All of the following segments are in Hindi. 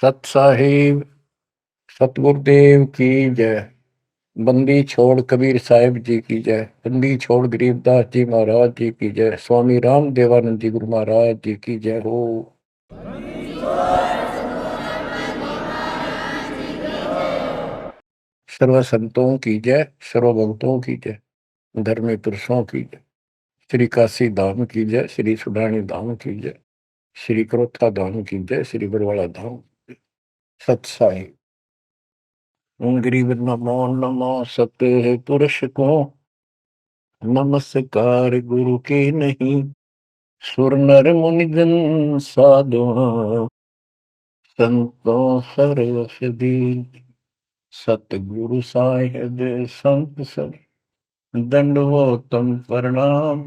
सत साहिब सतगुरुदेव की जय। बंदी छोड़ कबीर साहिब जी की जय। बंदी छोड़ गरीबदास जी महाराज जी की जय। स्वामी राम देवानंद जी गुरु महाराज जी की जय हो। सर्व संतों की जय, सर्व भक्तों की जय, धर्मी पुरुषों की जय। श्री काशी धाम की जय, श्री सुडानी धाम की जय, श्री क्रोथा धाम की जय, श्री बरवाड़ा धाम। सत साहिब गरीब नमो नमो सत पुरुष को नमस्कार गुरु के नहीं। सुर नर मुनि जन साधु संतों सरस्वती। सतगुरु साहिब संत सब दंडवतम प्रणाम।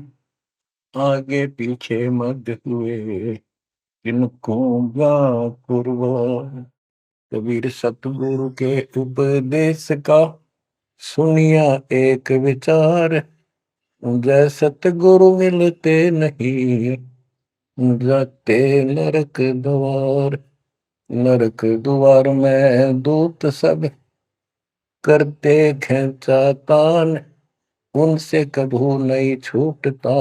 आगे पीछे मत हुए किनको कुर्बान। कबीर सतगुरु के उपदेश का सुनिया एक विचार। जय सतगुरु मिलते नहीं जाते नरक द्वार। नरक द्वार में दूत सब करते खेचा तान। उनसे कभू नहीं छूटता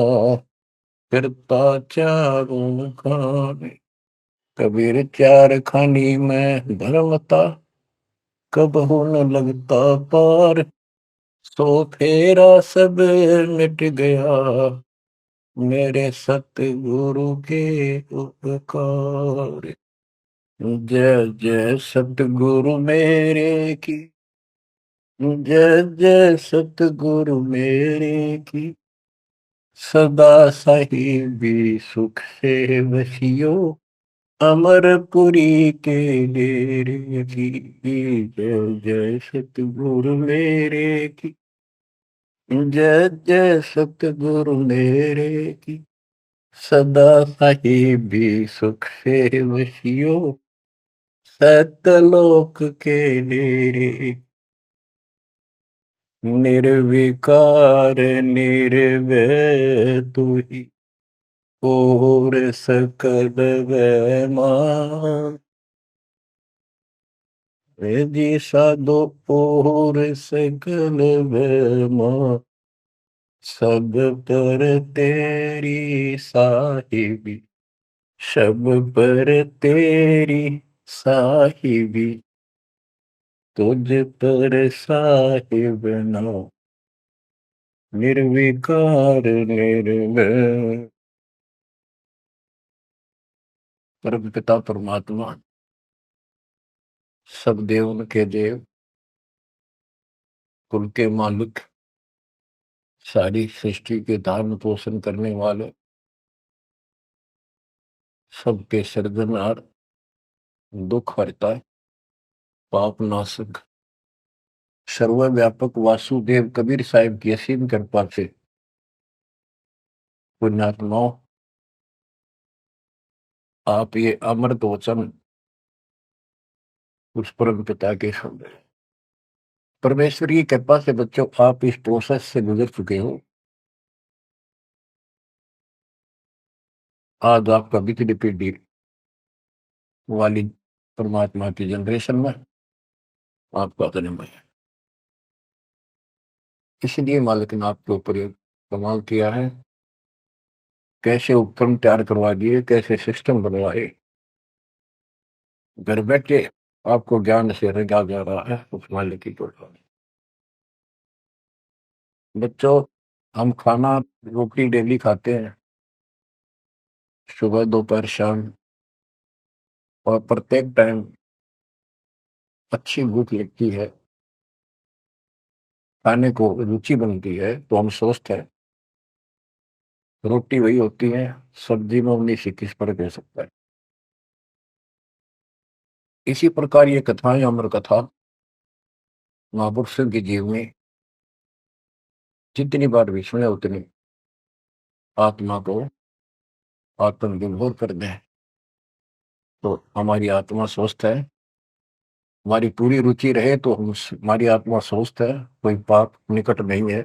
फिरता चारों खान। कबीर चार खानी में धर्मता कबहू न लगता पार। सो फेरा सब मिट गया मेरे सतगुरु के उपकार। जय जय सतगुरु मेरे की जय जय सतगुरु मेरे की। सदा साहिबी सुख से वसियो अमरपुरी के डेरे की। जय जय सतगुरु मेरे की जय जय सतगुरु मेरे की। सदा साहिबी सुख से वसियो सतलोक के डेरे। निर्विकार निर्भय तू ही और सकल वैमान। जी साधो और सकल वैमान। सब पर तेरी साहिबी सब पर तेरी साहिबी। तुझ पर साहिब नाम निर्विकार निर्भय। परम पिता परमात्मा सब देव के देव कुल के मालिक सारी सृष्टि के धारण पोषण करने वाले सबके सर्जनहार दुख हरता पाप नाशक सर्वव्यापक वासुदेव कबीर साहिब की असीम कृपा से पुण्यात्माओं आप ये अमृत वचन उस परम पिता के सुन रहे हैं। परमेश्वर की कृपा से बच्चों आप इस प्रोसेस से गुजर चुके हो। आज आपका बिजली पीढ़ी वाली परमात्मा की जनरेशन में आपका जन्म है। इसलिए मालिक ने आपके ऊपर एक कमाल किया है। कैसे उपकरण तैयार करवा दिए, कैसे सिस्टम बनवाए, घर बैठे आपको ज्ञान से रंगा जा रहा है उस मालिक की कृपा। बच्चों हम खाना रोटी डेली खाते हैं, सुबह दोपहर शाम, और प्रत्येक टाइम अच्छी भूख लगती है, खाने को रुचि बनती है तो हम सोचते हैं रोटी वही होती है, सब्जी में उन्नीस से किस पर कह सकता है। इसी प्रकार ये कथाएं अमर कथा महापुरुषों के जीव में जितनी बार भी सुने उतनी आत्मा को आत्मविभोर कर दें। तो हमारी आत्मा स्वस्थ है, हमारी पूरी रुचि रहे तो हमारी आत्मा स्वस्थ है, कोई पाप निकट नहीं है।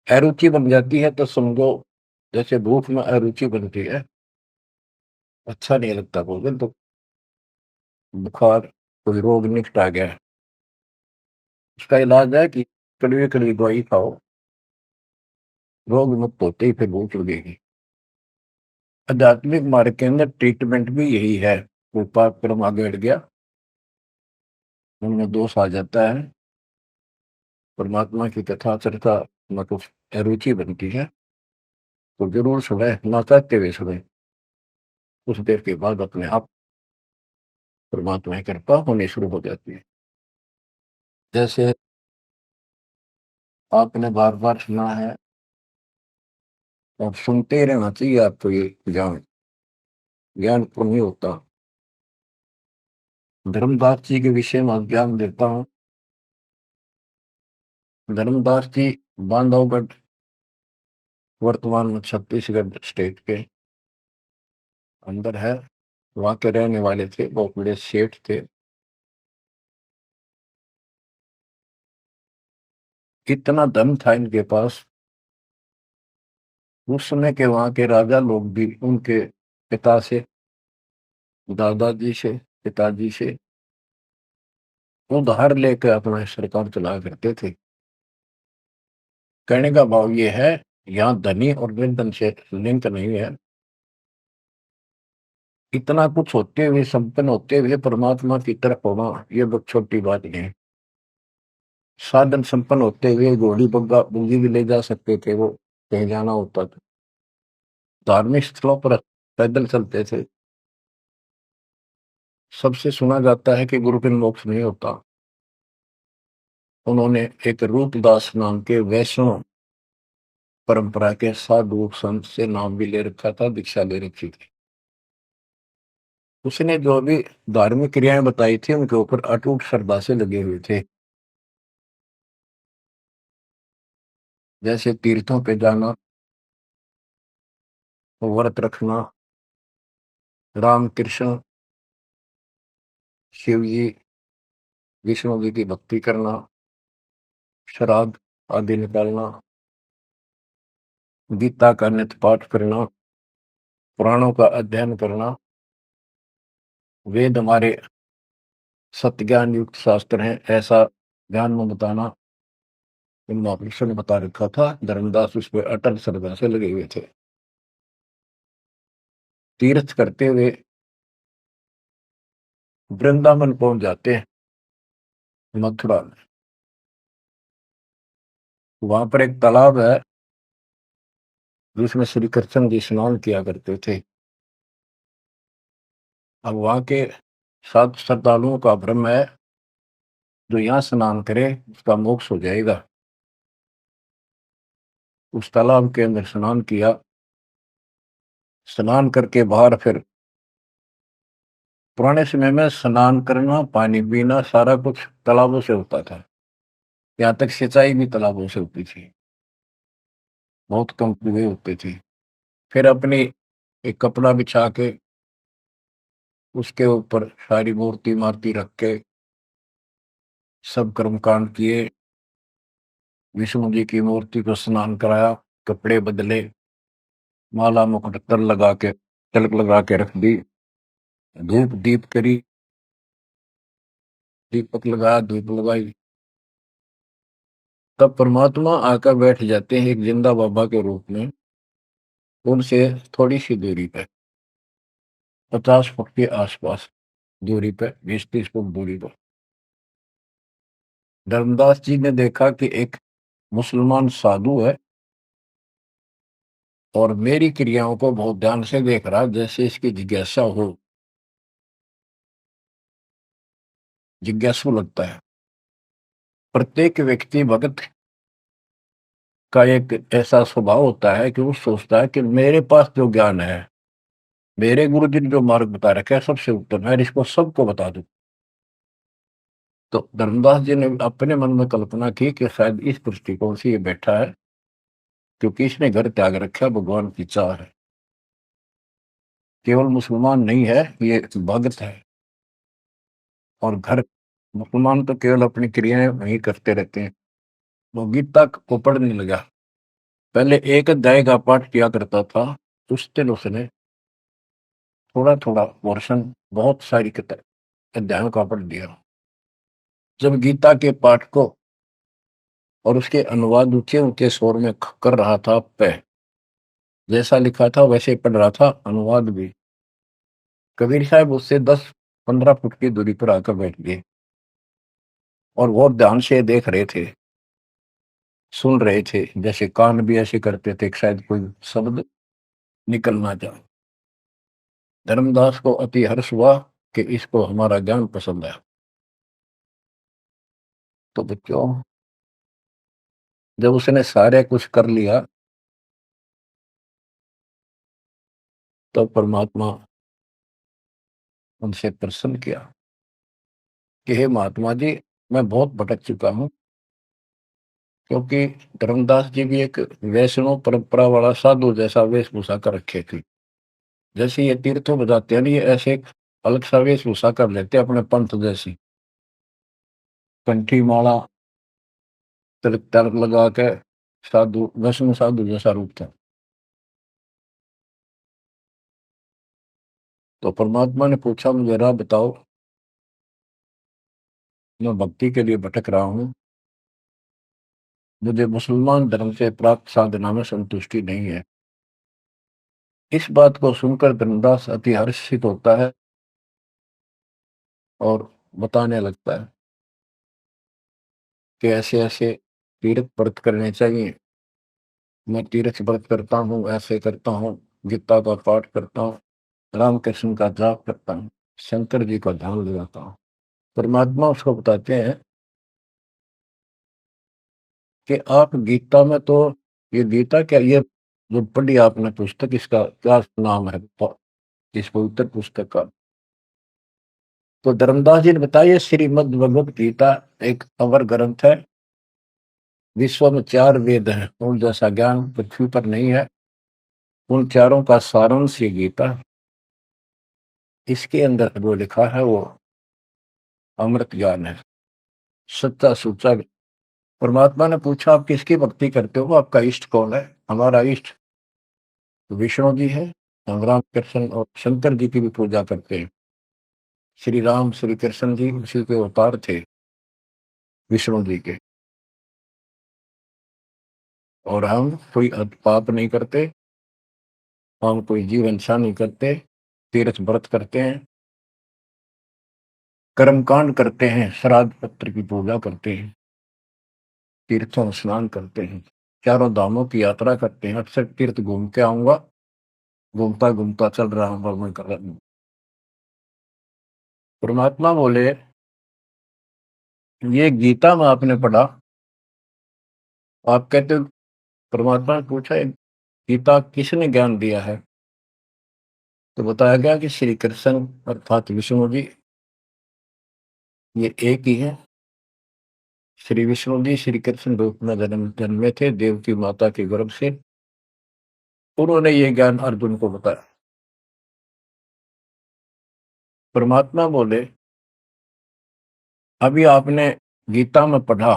अरुचि बन जाती है तो समझो जैसे भूख में अरुचि बनती है, अच्छा नहीं लगता भोजन। तो बुखार, कोई रोग निकट आ गया है, उसका इलाज है कि कड़वी कड़वी दवाई खाओ, रोग मुक्त होते ही फिर भूख लगेगी। आध्यात्मिक मार्ग के अंदर ट्रीटमेंट भी यही है। वो पाप कर्म आगे बढ़ गया, उनमें दोष आ जाता है, परमात्मा की कथा चर्चा में कुछ अरुचि बनती है, तो जरूर सुने, ना चाहते हुए सुने। कुछ देर के बाद अपने आप परमात्मा की कृपा होनी शुरू हो जाती है। जैसे आपने बार बार सुना है, और सुनते ही रहना चाहिए आपको ये ज्ञान। ज्ञान तो नहीं होता। धर्मदास जी के विषय में ज्ञान देता हूँ। धर्मदास जी बांधवगढ़, वर्तमान में छत्तीसगढ़ स्टेट के अंदर है, वहां के रहने वाले थे, बहुत बड़े सेठ थे। इतना धन था इनके पास, उस समय के वहां के राजा लोग भी उनके पिता से, दादाजी से, पिताजी से उधार लेकर अपना सरकार चलाया करते थे। कहने का भाव ये है, यहाँ धनी और निर्धन से लिंक नहीं है। इतना कुछ होते हुए, संपन्न होते हुए परमात्मा की तरफ होना, ये बहुत छोटी बात नहीं है। साधन संपन्न होते हुए घोड़ी बग्गा बूंदी भी ले जा सकते थे वो, कहीं जाना होता था। धार्मिक स्थलों पर पैदल चलते थे। सबसे सुना जाता है कि गुरु बिन मोक्ष नहीं होता। उन्होंने एक रूपदास नाम के वैष्णव परंपरा के साधु संत से नाम भी ले रखा था, दीक्षा ले रखी थी। उसने जो भी धार्मिक क्रियाएं बताई थी, उनके ऊपर अटूट श्रद्धा से लगे हुए थे। जैसे तीर्थों पे जाना, व्रत रखना, राम कृष्ण, शिव जी, विष्णु जी की भक्ति करना, श्राद्ध आदि निकालना, गीता का नित्य पाठ करना, पुराणों का अध्ययन करना, वेद हमारे सत्य ज्ञान युक्त शास्त्र हैं, ऐसा ज्ञान में बताना, इन महापुरुषों ने बता रखा था। धर्मदास उस पर अटल श्रद्धा से लगे हुए थे। तीर्थ करते हुए वृंदावन पहुंच जाते हैं, मथुरा में। वहां पर एक तालाब है, जिसमें श्री कृष्ण जी स्नान किया करते थे। अब वहां के सात श्रद्धालुओं का भ्रम है, जो यहाँ स्नान करे उसका मोक्ष हो जाएगा। उस तालाब के अंदर स्नान किया, स्नान करके बाहर फिर, पुराने समय में स्नान करना, पानी पीना, सारा कुछ तालाबों से होता था। यहाँ तक सिंचाई भी तालाबों से होती थी, बहुत कम कुएं होते थे। फिर अपनी एक कपड़ा बिछा के उसके ऊपर सारी मूर्ति मार्ति रख के सब कर्मकांड किए। विष्णु जी की मूर्ति को स्नान कराया, कपड़े बदले, माला मुकुट तर लगा के, तिलक लगा के रख दी, धूप दीप करी, दीपक लगाया, धूप लगाई। तब परमात्मा आकर बैठ जाते हैं एक जिंदा बाबा के रूप में, उनसे थोड़ी सी दूरी पे, 50 फुट के आसपास दूरी पे, 20-30 फुट दूरी पर। धर्मदास जी ने देखा कि एक मुसलमान साधु है और मेरी क्रियाओं को बहुत ध्यान से देख रहा, जैसे इसकी जिज्ञासा हो, जिज्ञासु लगता है। प्रत्येक व्यक्ति भगत का एक ऐसा स्वभाव होता है कि वो सोचता है कि मेरे पास जो ज्ञान है, मेरे गुरु जी ने जो मार्ग बता रखा है, सबसे उत्तम है, इसको सबको बता दूं। तो धर्मदास जी ने अपने मन में कल्पना की कि शायद इस दृष्टिकोण से ये बैठा है, क्योंकि इसने घर त्याग रखा, भगवान की चाह है। केवल मुसलमान नहीं है, ये भगत है। और घर, मुसलमान तो केवल अपनी क्रियाएं वही करते रहते हैं। वो गीता को पढ़ने लगा। पहले एक अध्याय का पाठ किया करता था, उस दिन उसने थोड़ा थोड़ा पोर्शन, बहुत सारी किताब अध्यायों का पढ़ दिया। जब गीता के पाठ को और उसके अनुवाद ऊंचे ऊंचे स्वर में कर रहा था, जैसा लिखा था वैसे ही पढ़ रहा था, अनुवाद भी, कबीर साहब उससे 10-15 फुट की दूरी पर आकर बैठ गए और बहुत ध्यान से देख रहे थे, सुन रहे थे, जैसे कान भी ऐसे करते थे कि शायद कोई शब्द निकलना जाए। धर्मदास को अति हर्ष हुआ कि इसको हमारा ज्ञान पसंद है। तो बच्चों, जब उसने सारे कुछ कर लिया तो परमात्मा उनसे प्रसन्न किया कि हे महात्मा जी, मैं बहुत भटक चुका हूं, क्योंकि धर्मदास जी भी एक वैष्णव परंपरा वाला साधु जैसा वेशभूषा कर रखे थे। जैसे ये तीर्थों में जाते हैं ना, ये ऐसे एक अलग सा वेशभूषा कर लेते हैं अपने पंथ जैसी, कंठी माला, तिलक तिलक लगा के साधु, वैष्णव साधु जैसा रूप था। तो परमात्मा ने पूछा, मुझे राह बताओ, मैं भक्ति के लिए भटक रहा हूँ, मुझे मुसलमान धर्म से प्राप्त साधना में संतुष्टि नहीं है। इस बात को सुनकर धर्मदास अति हर्षित होता है और बताने लगता है कि ऐसे ऐसे तीर्थ व्रत करने चाहिए, मैं तीर्थ व्रत करता हूँ, ऐसे करता हूँ, गीता का पाठ करता हूँ, राम कृष्ण का जाप करता हूँ, शंकर जी का ध्यान लगाता हूँ। परमात्मा उसको बताते हैं कि आप गीता में तो, ये गीता क्या, ये जो पढ़ी आपने पुस्तक, इसका क्या नाम है इस पवित्र पुस्तक का? तो धर्मदास जी ने बताया, श्रीमद् भगवत गीता एक अवर ग्रंथ है, विश्व में 4 वेद हैं, उन जैसा ज्ञान पृथ्वी पर नहीं है, उन चारों का सारांश ये गीता, इसके अंदर जो लिखा है वो अमृत ज्ञान है, सच्चा सुच्चा। परमात्मा ने पूछा, आप किसकी भक्ति करते हो, आपका इष्ट कौन है? हमारा इष्ट विष्णु जी है, हम राम कृष्ण और शंकर जी की भी पूजा करते हैं। श्री राम श्री कृष्ण जी उसी के अवतार थे, विष्णु जी के। और हम कोई पाप नहीं करते, हम कोई जीव हिंसा नहीं करते, तीर्थ व्रत करते हैं, कर्मकांड करते हैं, श्राद्ध पत्र की पूजा करते हैं, तीर्थों में स्नान करते हैं, चारों धामों की यात्रा करते हैं। अक्सर तीर्थ घूम के आऊंगा, घूमता घूमता चल रहा हूँ मैं कर रहा हूँ। परमात्मा बोले, ये गीता में आपने पढ़ा, आप कहते हो, परमात्मा ने पूछा, ये गीता किसने ज्ञान दिया है? तो बताया गया कि श्री कृष्ण अर्थात विष्णु जी, ये एक ही है। श्री विष्णु जी श्री कृष्ण रूप में जन्मे थे देवकी माता के गर्भ से, उन्होंने ये ज्ञान अर्जुन को बताया। परमात्मा बोले, अभी आपने गीता में पढ़ा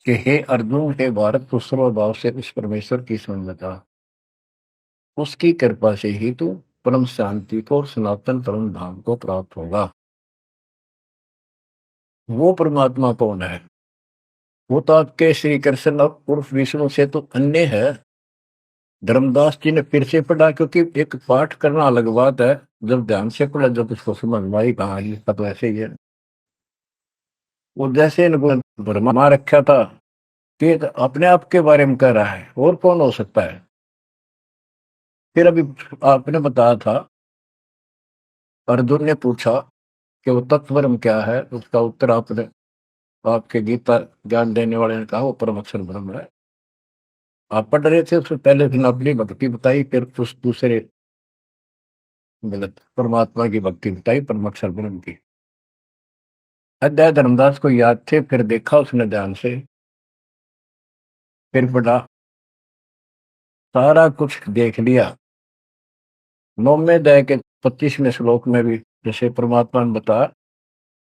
कि हे अर्जुन, हे भारत, तू सर्वभाव से उस परमेश्वर की समझ लगा, उसकी कृपा से ही तू परम शांति को और सनातन परम धाम को प्राप्त होगा। वो परमात्मा कौन है? वो तो आपके श्री कृष्ण उर्फ विष्णु से तो अन्य है। धर्मदास जी ने फिर से पढ़ा, क्योंकि एक पाठ करना अलग बात है, जब ध्यान से पढ़ा जब उसको समझ में आई, कहा लिखा तो ऐसे ही है। वो जैसे इनको भरमा रखा था कि अपने आप के बारे में कह रहा है, और कौन हो सकता है? फिर अभी आपने बताया था, अर्जुन ने पूछा कि वो तत्वरम क्या है, उसका उत्तर आपने, आपके गीता ज्ञान देने वाले ने कहा वो परम अक्षर ब्रह्म है। आप पढ़ रहे थे, उससे पहले फिर अपनी भक्ति बताई, फिर कुछ दूसरे गलत परमात्मा की भक्ति बताई, परम अक्षर ब्रह्म की। अध्याय धर्मदास को याद थे, फिर देखा उसने ध्यान से, फिर पढ़ा, सारा कुछ देख लिया। 9वें अध्याय के 25वें श्लोक में भी जैसे परमात्मा ने बताया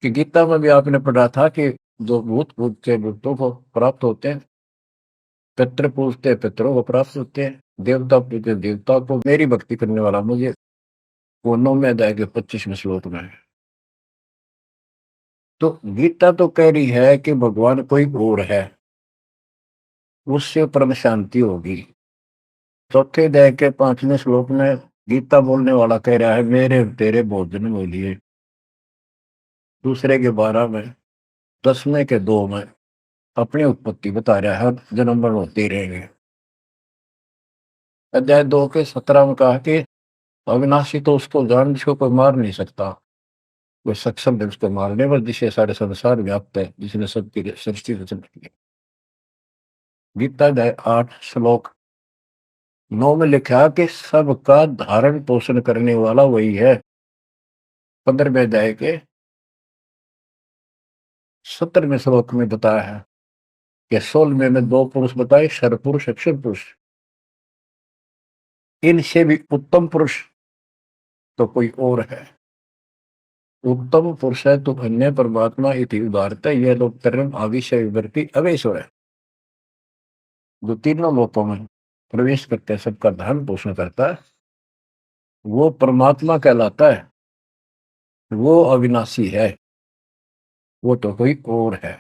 कि गीता में भी आपने पढ़ा था कि जो भूत पूजते भूतों को प्राप्त होते हैं, पितृ पूजते पितरों को प्राप्त होते हैं, देवता पूजते देवता को, मेरी भक्ति करने वाला मुझे, वो 9वें अध्याय के 25वें श्लोक में है। तो गीता तो कह रही है कि भगवान कोई और है, उससे परम शांति होगी। चौथे अध्याय के 5वें श्लोक में गीता बोलने वाला कह रहा है मेरे और तेरे भोजन में लिए। दूसरे के 12 में, 10वें के 2 में अपनी उत्पत्ति बता रहा है, जन्म मरण होते ही रहेंगे। अध्याय 2 के 17 में कहा कि अविनाशी तो उसको जान जिसको कोई मार नहीं सकता, कोई सक्षम है उसको मारने पर, जिसे सारे संसार व्याप्त है, जिसने सबकी सृष्टि रचना की। गीता अध्याय 8 श्लोक 9 में लिखा कि सबका धारण पोषण करने वाला वही है। 15वें अध्याय के 17वें श्लोक में बताया है कि 16वें में 2 पुरुष बताए, क्षर पुरुष, अक्षर पुरुष। इनसे भी उत्तम पुरुष तो कोई और है। उत्तम पुरुष है तो अन्य परमात्मा इति उदारता, यह लोग कर्म आविषय विवृत्ति अवेश्वर है। जो तीनों लोकों में प्रवेश करते हैं, सबका धर्म पोषण करता है, वो परमात्मा कहलाता है। वो अविनाशी है, वो तो कोई और है।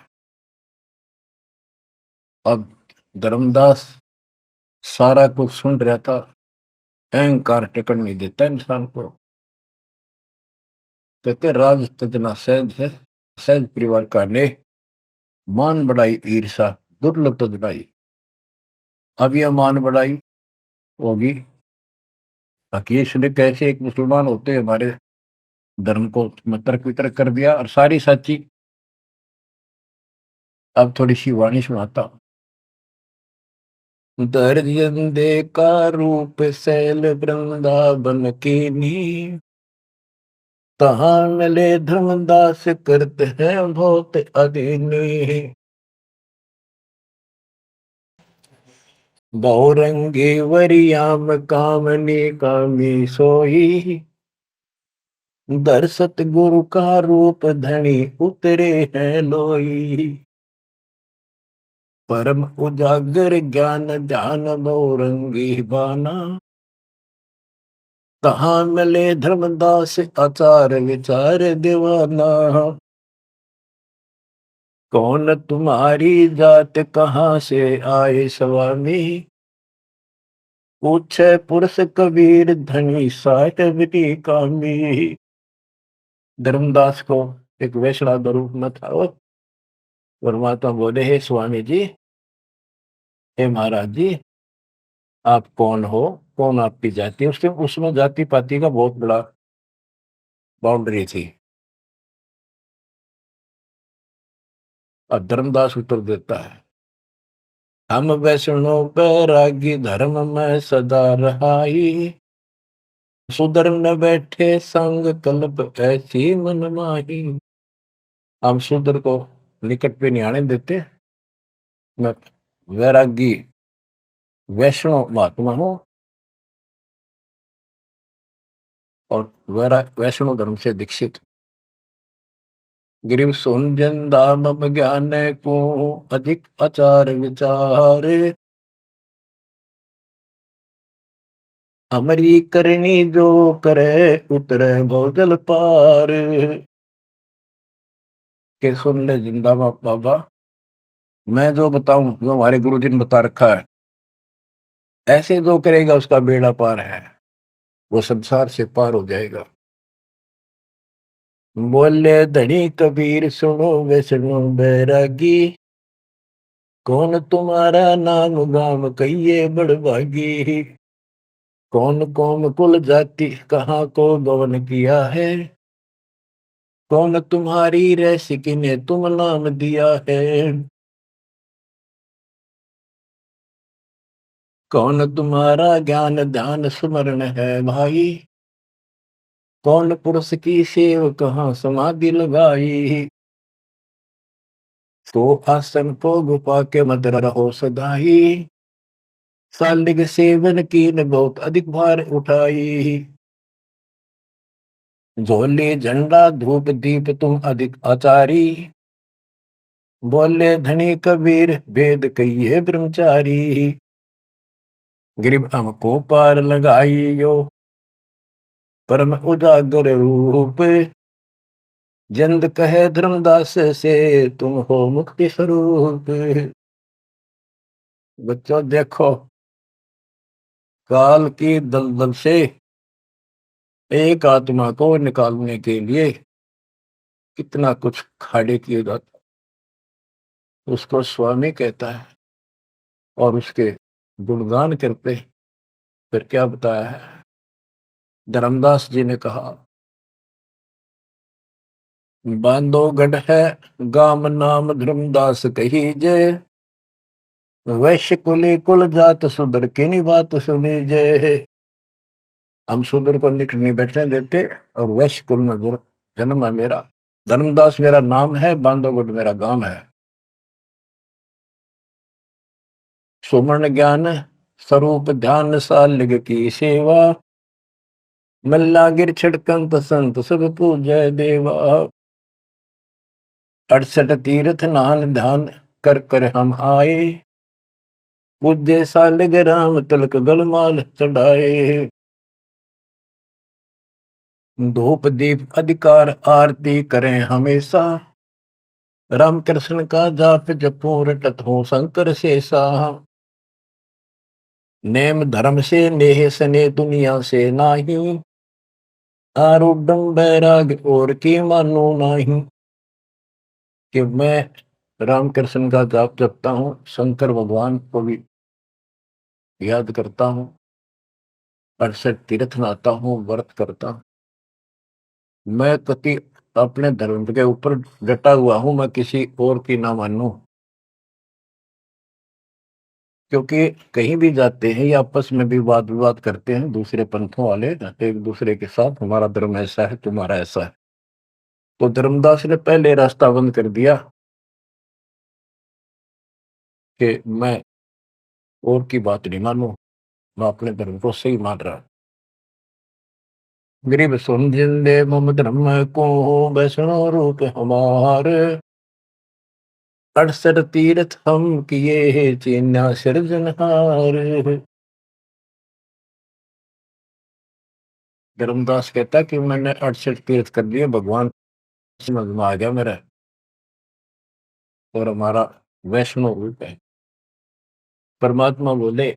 अब धर्मदास सारा कुछ सुन रहा था, अहंकार टिकट नहीं देता इंसान को। कहते राज तजना सहज है, सहज परिवार का ने मान बढ़ाई ईर्षा दुर्लभ तजनाई। अब यह मान बढ़ाई होगी। अकीश ने कैसे एक मुसलमान होते हमारे धर्म को तर्क वितर्क कर दिया और सारी सच्ची। अब थोड़ी सी वाणी सुनाता हूं। दर्जन का रूप शैल वृंदावन की नी, तहां मिले धर्मदास करते हैं बहुत अधीनी। बहुरंगी वरियाम कामनी कामी सोई, दर्शत गुरु का रूप धनी उतरे हैं लोई। परम उजागर ज्ञान ध्यान बहुरंगी बाना, कहाँ मिले धर्मदास आचार विचार दीवाना। कौन तुम्हारी जात कहाँ से आए स्वामी, पूछे पुरुष कबीर धनी साहिबी कामी। धर्मदास को एक वैष्णव का रूप में था वो। परमात्मा बोले हे स्वामी जी, हे महाराज जी, आप कौन हो, कौन आपकी जाति। उसके उसमें जाति पाति का बहुत बड़ा बाउंड्री थी। अब धर्मदास उत्तर देता है, हम वैष्णो बैरागी धर्म में सदा रहाई, सुधर न बैठे संग कल्प ऐसी मन माही। हम शूद्र को निकट पे नहीं आने देते। मैं वैरागी वैष्णव महात्मा हूं और वैष्णव धर्म से दीक्षित। गिरिव सुनजन दाम ज्ञान को अधिक आचार विचार, हमारी करनी जो करे उतरे भोजल पार। के सुन ले जिंदा बाबा, मैं जो बताऊं, जो हमारे गुरु जी ने बता रखा है, ऐसे जो करेगा उसका बेड़ा पार है, वो संसार से पार हो जाएगा। बोले धनी कबीर सुनो वे सुनो बैरागी, कौन तुम्हारा नाम गाम कहिए बड़भागी। कौन कौम कुल जाति कहाँ को गवन किया है, कौन तुम्हारी रैसिकी ने तुम नाम दिया है। कौन तुम्हारा ज्ञान ध्यान स्मरण है भाई, कौन पुरुष की सेव कहाँ समाधि लगाई। तो आसन को गुफा के मत रहो सदाई, सालिग सेवन की न बहुत अधिक भार उठाई। झोले झंडा धूप दीप तुम अधिक आचारी, बोले धनी कबीर वेद कहिए ब्रह्मचारी। गिरिब हमको पार लगाइयो परम उजागर रूप, जिंद कहे धर्मदास से तुम हो मुक्ति स्वरूप। बच्चों देखो, काल की दलदल से एक आत्मा को निकालने के लिए कितना कुछ खाड़े किए जाते, उसको स्वामी कहता है और उसके गुणगान करते। फिर क्या बताया है, धर्मदास जी ने कहा, बांधोगढ़ है गाम नाम धर्मदास कही जय, वैश्य कुली कुल जात सुधर की नी बात सुनी जय। हम सुधर को निकट नहीं बैठने देते और वैश्य कुल में जन्म है मेरा, धर्मदास मेरा नाम है, बांधोगढ़ मेरा गांव है। सुमन ज्ञान स्वरूप ध्यान सालिग की सेवा, मल्ला गिर छिड़कंत संत सब पूजय देवा। 68 तीर्थ नान ध्यान कर कर हम आए, पूज्य सालिग राम तिलक गलमाल चढ़ाए। धूप दीप अधिकार आरती करें हमेशा, राम कृष्ण का जाप जपो रटत हो शंकर शेषा। नेम धर्म से नेह सने दुनिया से नाही, आरूढ़ बैराग और की मानो नाही। कि मैं रामकृष्ण का जाप जपता हूँ, शंकर भगवान को भी याद करता हूँ, 68 तीर्थ नहाता हूँ, व्रत करता हूँ। मैं कति अपने धर्म के ऊपर डटा हुआ हूँ, मैं किसी और की ना मानूं। क्योंकि कहीं भी जाते हैं या आपस में भी वाद विवाद करते हैं दूसरे पंथों वाले एक दूसरे के साथ, हमारा धर्म ऐसा है, तुम्हारा ऐसा है। तो धर्मदास ने पहले रास्ता बंद कर दिया कि मैं और की बात नहीं मानूं, मैं अपने धर्म को सही मान रहा। गरीब सुन जिंदे मम धर्म को, वैष्णो रूप हमार, 68 तीर्थ हम किए चीन्या सिरजनहार। धर्मदास कहता कि मैंने 68 तीर्थ कर दिए, भगवान समझ में आ गया मेरा, और हमारा वैष्णो रूप है। परमात्मा बोले,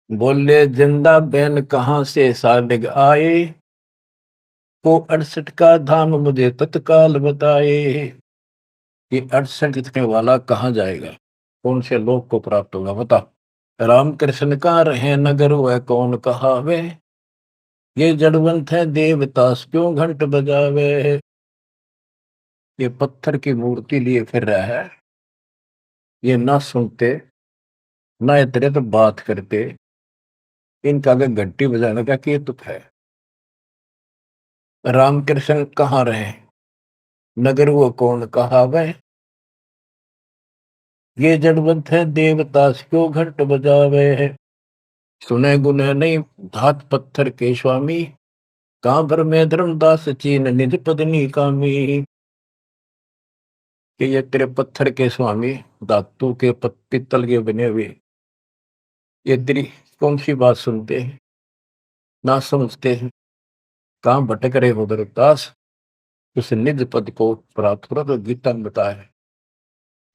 बोले जिंदा बैन कहाँ से सालिग आए, को 68 का धाम मुझे तत्काल बताए। ये 68 लिखने वाला कहाँ जाएगा, कौन से लोक को प्राप्त होगा, बता। राम कृष्ण का रहे नगर वह कौन कहावे, ये जड़वंत है देवतास क्यों घंट बजावे। ये पत्थर की मूर्ति लिए फिर रहा है, ये ना सुनते ना इतरे तो बात करते, इनका आगे घंटी बजाने का कि तुक है। राम कृष्ण कहाँ रहे नगर वो कौन कहावे, ये जड़वंत है देवतास क्यों घंट बजावे। सुने गुने नहीं धात पत्थर के स्वामी, कहां पर में धर्मदास चीन निज पत्नी कामी। कि ये तेरे पत्थर के स्वामी, धातु के पित्तल के बने हुए, ये तेरी कौन सी बात सुनते हैं, ना समझते हैं, कहां भटक रहे हो धर्मदास, उस निज पद को प्राप्त करो। तो गीता में बताया है,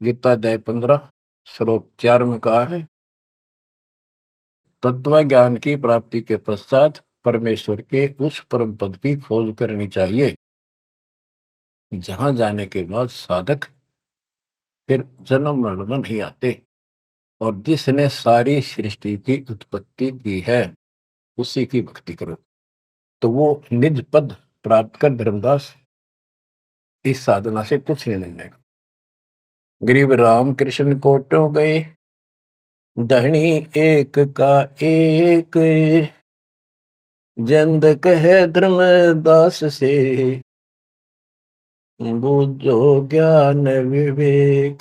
गीता अध्याय 15 श्लोक 4 में कहा है, तत्व ज्ञान की प्राप्ति के पश्चात परमेश्वर के उस परम पद की खोज करनी चाहिए, जहां जाने के बाद साधक फिर जन्म मरण में नहीं आते। और जिसने सारी सृष्टि की उत्पत्ति की है उसी की भक्ति करो, तो वो निज पद प्राप्त कर धर्मदास इस साधना से कुछ नहीं लेगा। गरीब राम कृष्ण कोटो गए, धनी एक का एक, जंद कहे धर्मदास से, बूझो ज्ञान विवेक।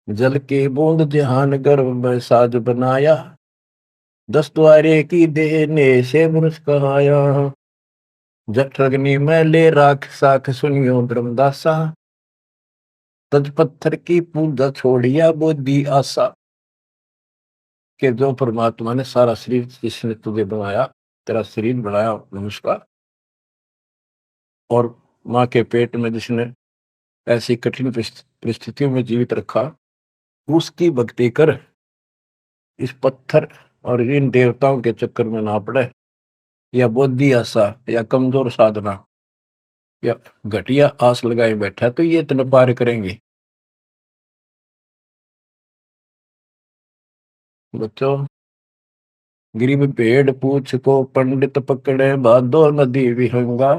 जल की बूंद ध्यान गर्भ में साज बनाया, 10 द्वारे की देने से मनुष्य कहाया। जठरग्नि में ले राख साख सुनियो धर्मदासा, तज पत्थर की पूजा छोड़िया बुद्धि आशा। कि जो परमात्मा ने सारा शरीर जिसने तुझे बनाया, तेरा शरीर बनाया मनुष्य का, और माँ के पेट में जिसने ऐसी कठिन परिस्थितियों में जीवित रखा, उसकी भक्ति कर, इस पत्थर और इन देवताओं के चक्कर में ना पड़े, या बुद्धि आशा या कमजोर साधना या घटिया आस लगाए बैठा तो ये इतना पार करेंगे। बच्चों, गरीब भेड़ पूछ को पंडित पकड़े, बादो नदी विहंगा,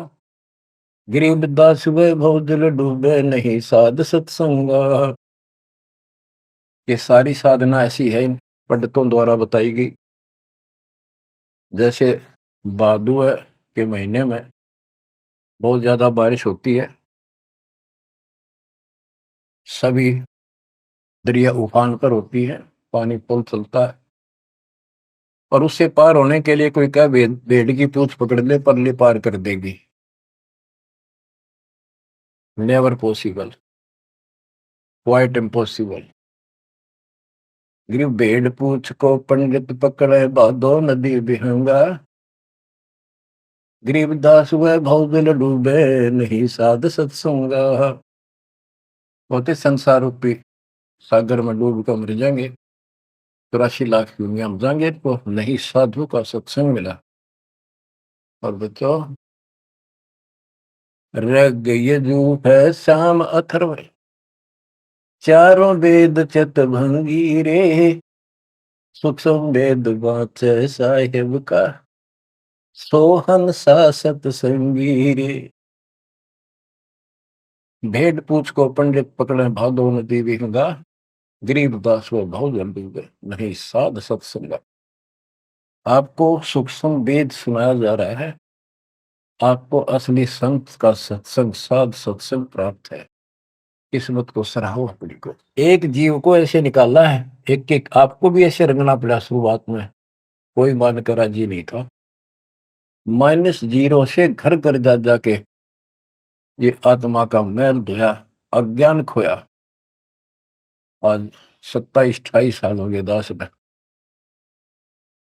गरीब दास वे भवजल डूबे, नहीं साध सत्संगा। ये सारी साधना ऐसी है इन पंडितों द्वारा बताई गई। जैसे भादुआ के महीने में बहुत ज्यादा बारिश होती है, सभी दरिया उफान पर होती है, पानी पुल चलता है, और उससे पार होने के लिए कोई क्या भेड़ की पूंछ पकड़ ले, परली पार कर देगी। Never possible, quite impossible. गिर भेड़ पूछ को पंडित पकड़े, बादो नदी बिहंगा, गरीबदास हुए भवजल डूबे, नहीं साध सत्संगा। होते संसार रूपी सागर में डूब कर मर जाएंगे, 84 लाख दुनिया में जाएंगे, तो नहीं साधु का सत्संग मिला। और बच्चों, रग यजु है श्याम अथर्व, चारों वेद चित भंगी रे, सूक्ष्म वेद वाच साहेब का, सोहन सा सतसंगी रे। भेड़ पूछ को पंडित पकड़े, भादो नदी विहंगा, गरीब दास वो बहुत जल्दी गए, नहीं साध सत्संग। आपको सूक्ष्म वेद सुनाया जा रहा है, आपको असली संत का सत्संग, साध सत्संग प्राप्त है। किस्मत को सराहो अपनी को। एक जीव को ऐसे निकाला है, एक एक आपको भी ऐसे रंगना पड़ा। शुरुआत में कोई मानकर राजी नहीं था, -0 से घर कर जा जाके ये आत्मा का मैल धोया, अज्ञान खोया। आज 27-28 साल हो गए दास में।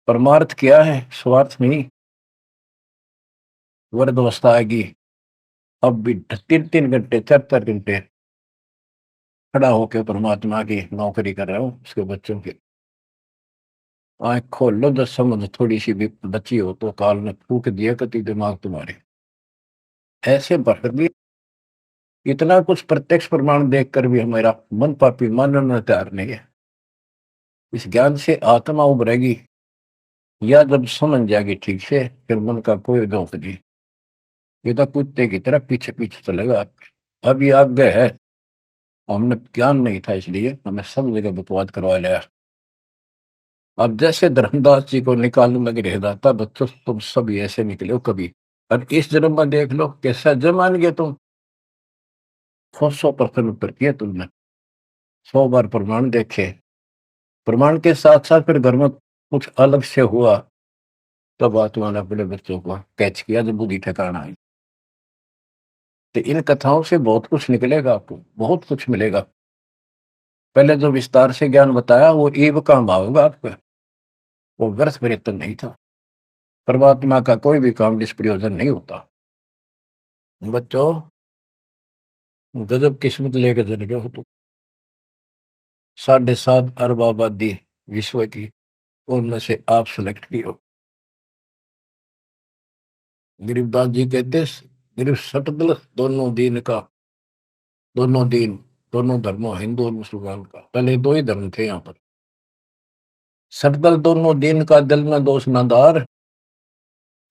परमार्थ क्या है, स्वार्थ नहीं। वृद्ध अवस्था आएगी, अब भी 3-3 घंटे 4-4 घंटे खड़ा होकर परमात्मा की नौकरी कर रहा हूँ, उसके बच्चों की। आंख खोल लो, जब समझ थोड़ी सी भी बची हो तो काल ने फूक दिया कति दिमाग तुम्हारे। ऐसे भटक भी, इतना कुछ प्रत्यक्ष प्रमाण देखकर भी हमारा मन पापी मानना तैयार नहीं है। इस ज्ञान से आत्मा उभरेगी, या जब समझ जाएगी ठीक से, फिर मन का कोई दोष नहीं। ये तो कुत्ते की तरह पीछे पीछे चलेगा आपके। अब ये आगे है, हमने ज्ञान नहीं था इसलिए हमें सब जगह बकवाद करवा लिया। अब जैसे धर्मदास जी को निकालने लगे रहता, बच्चों तुम सब ऐसे निकले हो कभी। और इस जन्म में देख लो कैसा जमान गए तुम। 100% उत्तर किया तुमने, 100 बार प्रमाण देखे। प्रमाण के साथ साथ फिर घर में कुछ अलग से हुआ, तब आत्मा ने अपने बच्चों को कैच किया, जब बुद्धि ठिकाना आई। तो इन कथाओं से बहुत कुछ निकलेगा, आपको बहुत कुछ मिलेगा। पहले जो विस्तार से ज्ञान बताया वो ईव का भाव होगा आपका, वो व्यर्थ प्रयत्न नहीं था। परमात्मा का कोई भी काम निष्प्रयोजन नहीं होता। बच्चों, गजब किस्मत लेकर चले गए हो तुम। 7.5 अरब आबादी विश्व की, उनमें से आप सिलेक्ट की हो। गरीबदास जी कहते, गरीब सटदल दोनों दीन का, दोनों दीन, दोनों धर्मों, हिंदू और मुसलमान का। पहले 2 ही धर्म थे यहाँ पर। सटदल दोनों दीन का, दिल में दोष न दार,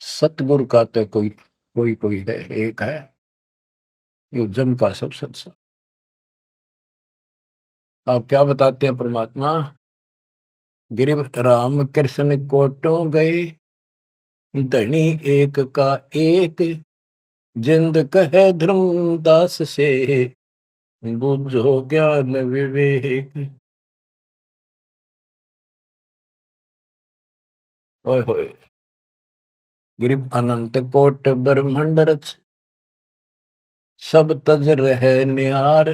सतगुरु का तो कोई कोई कोई है, एक है, यो जन का सब सत्संग। आप क्या बताते हैं परमात्मा, गिरिव राम कृष्ण कोटो गए, धनी एक का एक, जिंद कहे धर्मदास से, बुझो ज्ञान विवेक। ओए होए, गिरिव अनंत कोट ब्रह्मांड रच, सब तज रहे निहार,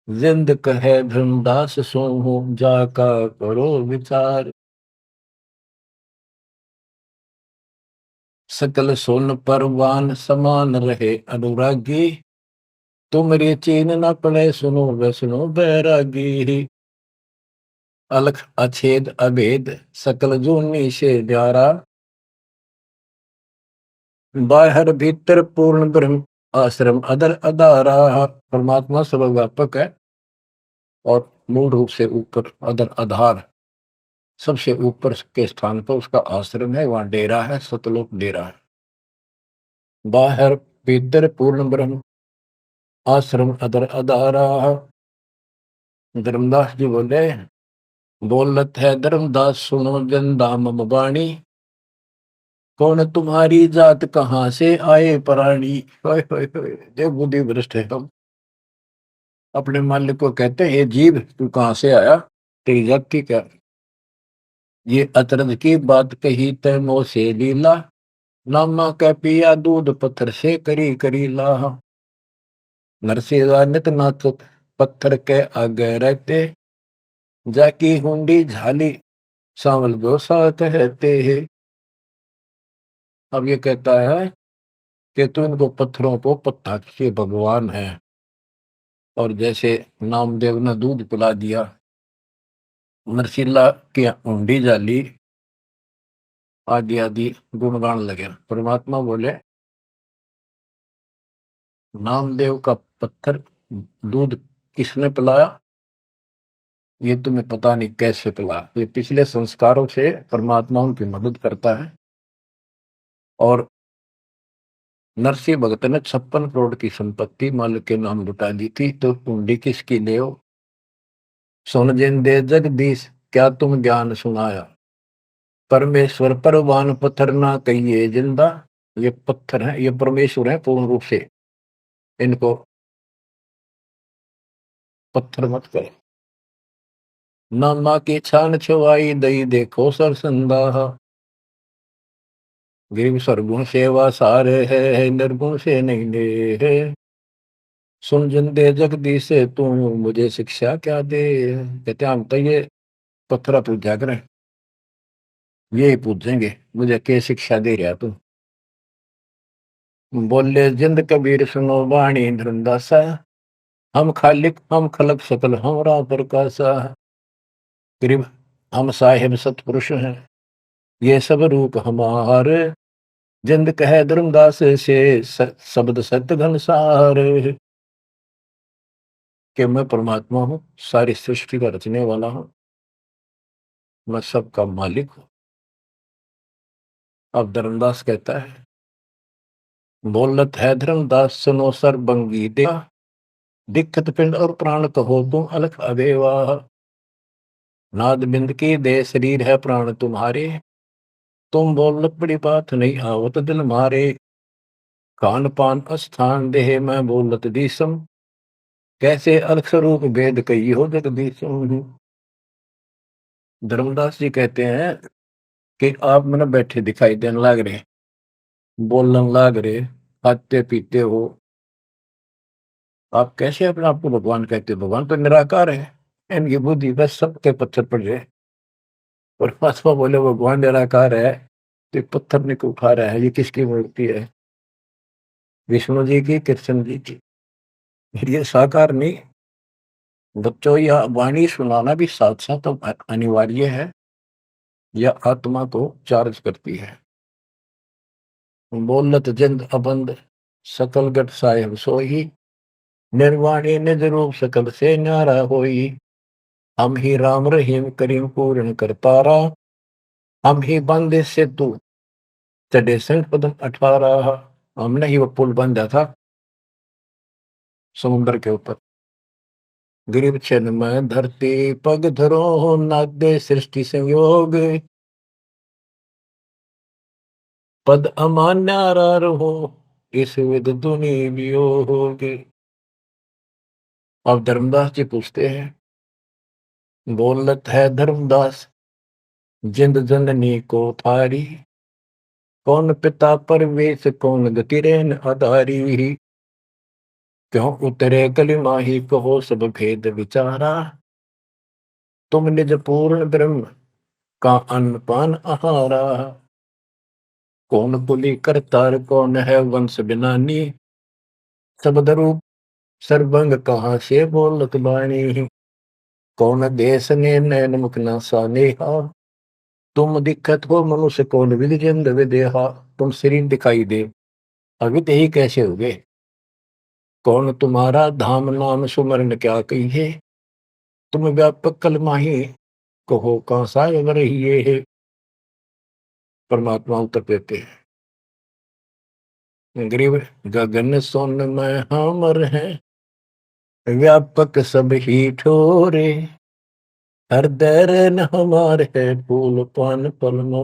जिंद कहे धर्मदास सो, जाका करो विचार। सकल सोन परवान समान रहे अनुरागी, तुमरे चीन न पड़े सुनो वैष्णो बैरागी। अलख अछेद अभेद सकल जूनी से न्यारा, बाहर भीतर पूर्ण ब्रह्म आश्रम अदर अदारा। परमात्मा सर्वव्यापक है और मूल रूप से ऊपर अदर आधार सबसे ऊपर के स्थान पर उसका आश्रम है, वहां डेरा है, सतलोक डेरा है। बाहर भीतर पूर्ण ब्रह्म आश्रम अदर अदारा। धर्मदास जी बोले, बोलत है धर्मदास सुनो जन दाम बाणी, कौन तुम्हारी जात कहाँ से आए प्राणी। देव बुद्धि भ्रष्ट है हम। अपने मालिक को कहते हैं, ये जीव तू कहाँ से आया, तेरी जाति क्या। ये अतरज की बात कही तय मोह से लीला, नामा का पिया दूध पत्थर से करी करी लाह। नरसेवा नित नाथ पत्थर के आगे रहते, जाकी हुंडी झाली सांवल जो सा कहते हैं। अब ये कहता है कि तू इनको पत्थरों को पत्थर के भगवान है, और जैसे नामदेव ने दूध पिला दिया, नरसिल्ला की हुंडी जाली, आदि आदि गुणगान लगे। परमात्मा बोले, नामदेव का पत्थर दूध किसने पिलाया, ये तुम्हें पता नहीं कैसे पिलाया। ये पिछले संस्कारों से परमात्मा उनकी मदद करता है। और नरसिंह भगत ने 56 करोड़ की संपत्ति मालिक के नाम लुटा दी थी, तो कुंडी किसकी ले हो। सुन जिन दे जगदीश क्या तुम ज्ञान सुनाया, परमेश्वर परवान पत्थर ना कहिए जिंदा। ये पत्थर है, ये परमेश्वर है पूर्ण रूप से, इनको पत्थर मत करो। नामा की छान छुआई दई देखो सरसंदा, गिरिव सरगुण सेवा सारे है निर्गुण से नहीं ले है। सुन जिन दे जगदीश से तू मुझे शिक्षा क्या दे। कहते हम तो ये पत्थर पूजा करें, यही पूछेंगे मुझे क्या शिक्षा दे रहा तू। बोले जिंद कबीर सुनो वाणी धुरंदासा, हम खालिक हम खलक सकल हमरा प्रकाशा। गरीब हम साहिब सतपुरुष हैं, ये सब रूप हमारे, जिंद कहे धर्मदास से शब्द सत्य घनसार। कि मैं परमात्मा हूँ, सारी सृष्टि का रचने वाला हूँ, मैं सबका मालिक हूँ। अब धर्मदास कहता है, बोलत है धर्मदास सुनो सर्वंगी दे, दिक्कत पिंड और प्राण कहो तुम अलख अबेवा। नाद बिंद की दे शरीर है प्राण तुम्हारे, तुम बोलत बड़ी बात नहीं आवत दिल मारे। खान पान स्थान देह में बोलत दीसम, कैसे अलख स्वरूप भेद कही हो जगदीशम। धर्मदास जी कहते हैं कि आप मैंने बैठे दिखाई देने लग रहे, बोलने लग रहे, खाते पीते हो, आप कैसे अपने आप को भगवान कहते हो। भगवान तो निराकार है, इनकी बुद्धि बस सबके पत्थर पड़ जाए। परमात्मा बोले भगवान निराकार है, तो पत्थर ने को उठा रहा है, ये किसकी मूर्ति है, विष्णु जी की, कृष्ण जी की। ये साकार नहीं। बच्चों, यह वाणी सुनाना भी साथ साथ अनिवार्य है, यह आत्मा को चार्ज करती है। बोलत जिंद अबंद सकल गट साहेब सोही, निर्वाणी निज रूप सकल से न्यारा होई। हम ही राम रहीम करीम पूर्ण करतारा, हम ही बंदे से तू चढ़े संग पदम 18। हमने ही वो पुल बांधा था समुद्र के ऊपर। गिरिव छन में धरती पग धरो, नादे सृष्टि संयोग, पद अमान्यारा रहो, इस विद दुनि वियोग। अब धर्मदास जी पूछते हैं, बोलत है धर्मदास जिंद जननी को थारी, कौन पिता परवेश कौन गति रेन आधारी। क्यों उतरे कलि माही कहो सब भेद विचारा, तुम निज पूर्ण ब्रह्म का अन्न पान आहारा। कौन पुली करतार, कौन है वंश बिनानी, शब्द रूप सर्वंग कहाँ से बोलत बाणी। कौन देश ने नैन मुख न सानेहा, तुम दिक्कत हो मनुष्य कौन विधि जिंद विदेहा। तुम शरीर दिखाई दे, अवित ही कैसे हो गए। कौन तुम्हारा धाम नाम सुमरन क्या कहिए, तुम व्यापक कल माही कहो कहाँ साय रहिए है। परमात्मा उत्तर देते हैं, गरीब गगन सोन में हमर है, व्यापक सब ही ठोरे, हृदय न हमार है फूल पान पलमो।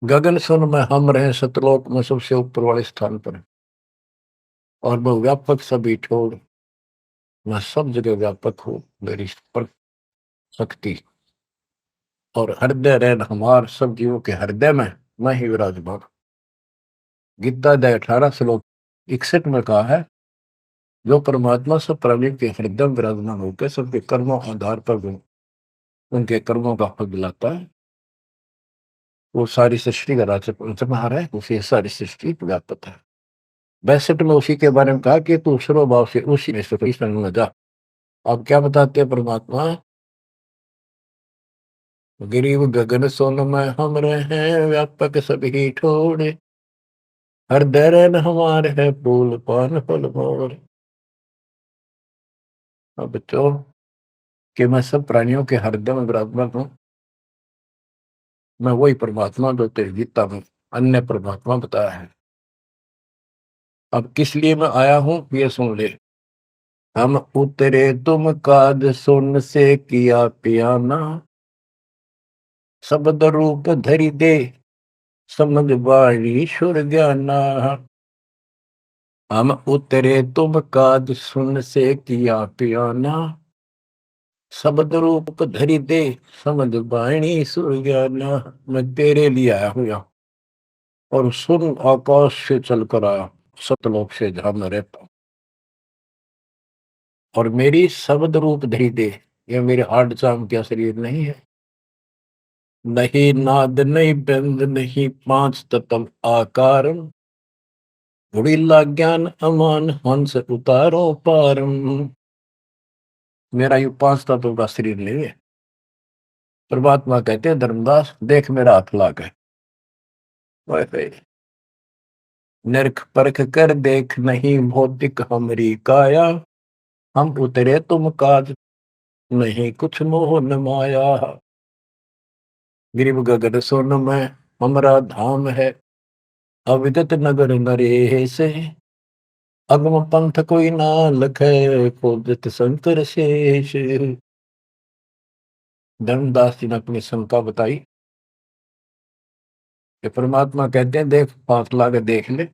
गगन सुन में हम रहे, सतलोक में सबसे ऊपर वाले स्थान पर, और वो व्यापक सभी ठोर, मैं सब जगह व्यापक हूँ, मेरी पर शक्ति। और हृदय रहन हमार, सब जीवों के हृदय में मैं ही विराजमान। गीता अध्याय 18 श्लोक 61 में कहा है, जो परमात्मा सब प्राणी के हृदय में विराजमान होकर सबके कर्मों आधार पर उनके कर्मों का फल दिलाता है, वो सारी सृष्टि का रचनहार है, उसे सारी सृष्टि व्यापक है। 62 में उसी के बारे में कहा कि तू सर्वभाव से उसी में से न जा। अब क्या बताते हैं परमात्मा, गरीब गगन सोन में हम रहे, व्यापक सभी ठोरे, हृदय रहन हमारे है फूल पान फल मोर। अब बच्चों कि मैं सब प्राणियों के हृदय में विराजमान हूँ, मैं वही परमात्मा जो तेरी गीता में अन्य परमात्मा बताया है। अब किस लिए मैं आया हूं ये सुन ले। हम उतरे तुम काज सुन से किया पियाना, शब्द रूप धरि दे समझ वाणी सुर ज्ञाना। हम उतरे तुम काज सुन से किया पियाना, शब्द रूप धरि दे समझ वाणी सुर ज्ञाना। मैं तेरे लिए आया हूं यहाँ, और सुन आकाश से चलकर आया, सतलोक से जहां मैं रहता हूं। और मेरी शब्द रूप धरि दे, ये मेरे हार्ड चाम का शरीर नहीं है, नहीं नाद नहीं बंद नहीं पांच तत्व आकार, उड़ीला ज्ञान अमान हंस उतारो पारम। मेरा ये पांच तत्व का शरीर नहीं है। परमात्मा कहते हैं, धर्मदास देख मेरा हाथ ला के, नरक परख कर देख नहीं भौतिक हमरी काया, हम उतरे तुम काज नहीं कुछ मोह न माया। गिरिव गगन सोन में हमरा धाम है, अविदत नगर नरे से, अगम पंथ कोई ना लखे खोजत शंकर शेष। धर्मदास जी ने अपनी शंका बताई कि परमात्मा कहते हैं, देख हाथ ला के देख ले,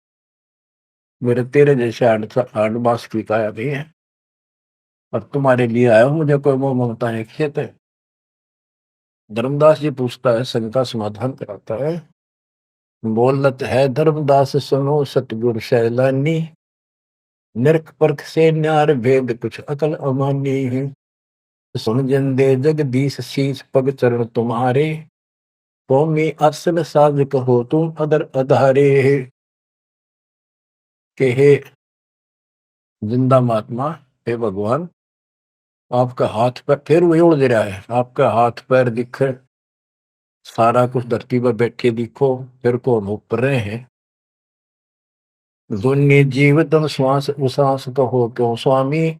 मेरे तेरे जैसे आठ मास की काया नहीं है, और तुम्हारे लिए आया हूं, मुझे कोई मोह ममता नहीं खेत है। धर्मदास जी पूछता है, शंका समाधान कराता है, बोलत है धर्मदास सुनो सतगुरु सैलानी, नरक परख से न्यार भेद कुछ अकल अमानी है। सुन जंदे जगदीश शीश पग चरण तुम्हारे, कौमी आसन साज कहो तुम अदर अधारे। के हे जिंदा महात्मा, हे भगवान, आपका हाथ पैर फिर वही उड़ रहा है, आपका हाथ पैर दिख, सारा कुछ धरती पर बैठे दिखो, फिर को हम ऊपर रहे हैं। दुन्य जीव तम श्वास उश्वास कहो क्यों स्वामी,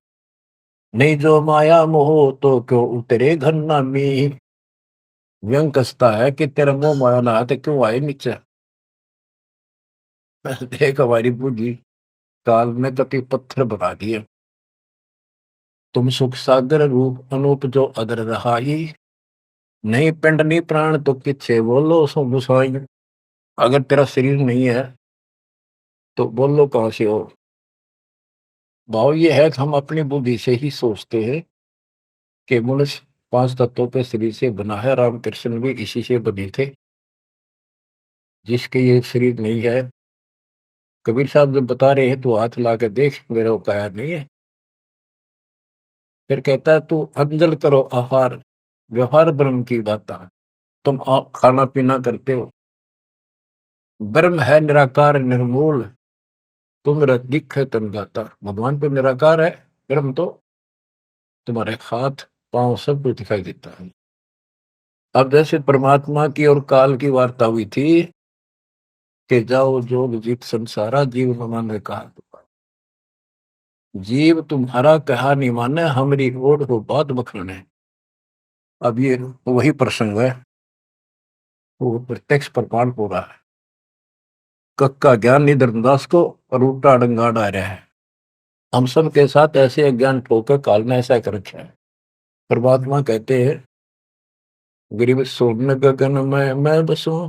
नहीं जो माया मोह तो क्यों उतरे घर नामी। व्यंग कसता है कि तेरा मोह माया ना आते क्यों आए नीचे। देख हमारी बुद्धि काल में कति पत्थर बना दिए, तुम सुख सागर रूप अनूप जो अदर रहाई, नहीं पिंड नहीं प्राण तो किच्छे बोलो सो गुसाई। अगर तेरा शरीर नहीं है तो बोलो कहां से हो। भाव ये है कि हम अपनी बुद्धि से ही सोचते हैं कि मनुष्य पांच तत्वों के शरीर से बना है, रामकृष्ण भी इसी से बने थे। जिसके ये शरीर नहीं है, कबीर साहब जब बता रहे हैं तो हाथ ला के देख, मेरा काया नहीं है। फिर कहता है, तू अंजल करो आहार, व्यवहार ब्रह्म की दाता। तुम आप खाना पीना करते हो, ब्रह्म है निराकार निर्मूल, तुम दिख है तन गाता। भगवान तो निराकार है, ब्रह्म तो तुम्हारे हाथ पांव सब कुछ दिखाई देता है। अब जैसे परमात्मा की और काल की वार्ता हुई थी कि जाओ जोग जीत संसारा, जीव न माने कहा। जीव तुम्हारा कहा नहीं माने, हमारी ओर हो बात बखाने। अब ये वही प्रसंग है, वो प्रत्यक्ष प्रमाण हो रहा है। कक्का ज्ञान निधर दास को और उल्टा डंगा डा रहा है। हम सब के साथ ऐसे अज्ञान ठोकर काल ने ऐसा कर रखा है। परमात्मा कहते हैं गरीब सोन गगन में मैं बसूं,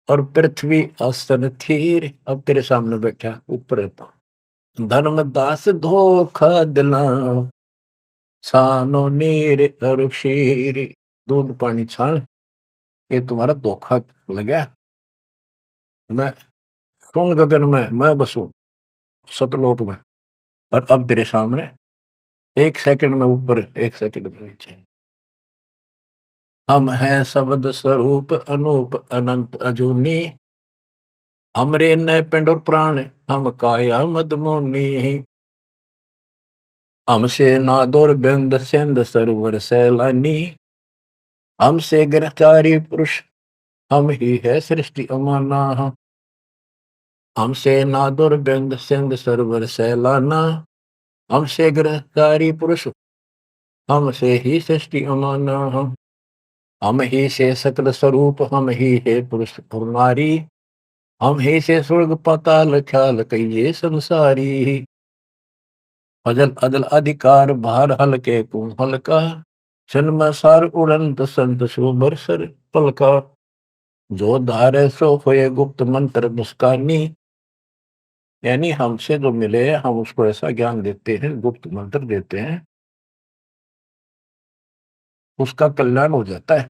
और पृथ्वी आसन थीर। अब तेरे सामने बैठा ऊपर रहता हूं। धर्म दास धोखा दिला, छानो नीर और शीर। दूध पानी छान, ये तुम्हारा धोखा लगा। मैं सुन गगन में मैं बसूं, सतलोक में, और अब तेरे सामने एक सेकंड में ऊपर, एक सेकंड में नीचे। हम हैं शब्द स्वरूप अनूप अनंत अजूनी, हमरे न पिंड और प्राण, हम काया मदमोनी। हमसे नादोर बिंद सिंध सरोवर सैलानी, हमसे गिरफ्तारी पुरुष, हम ही है सृष्टि अमाना। हमसे नादुर बिंद सिंध सरोवर सैलाना, हमसे गिरफ्तारी पुरुष, हमसे ही सृष्टि अमाना। हम ही से सकल स्वरूप, हम ही है पुरुष और नारी, हम ही से स्वर्ग पाताल ख्याल कहिए संसारी। अजल अदल अधिकार भार हल्के तुम हल्का, जन्म सार उड़ंत संत सुबर सर पलका। जो धारे सो होए गुप्त मंत्र मुस्कानी, यानी हमसे जो मिले हम उसको ऐसा ज्ञान देते हैं, गुप्त मंत्र देते हैं, उसका कल्याण हो जाता है।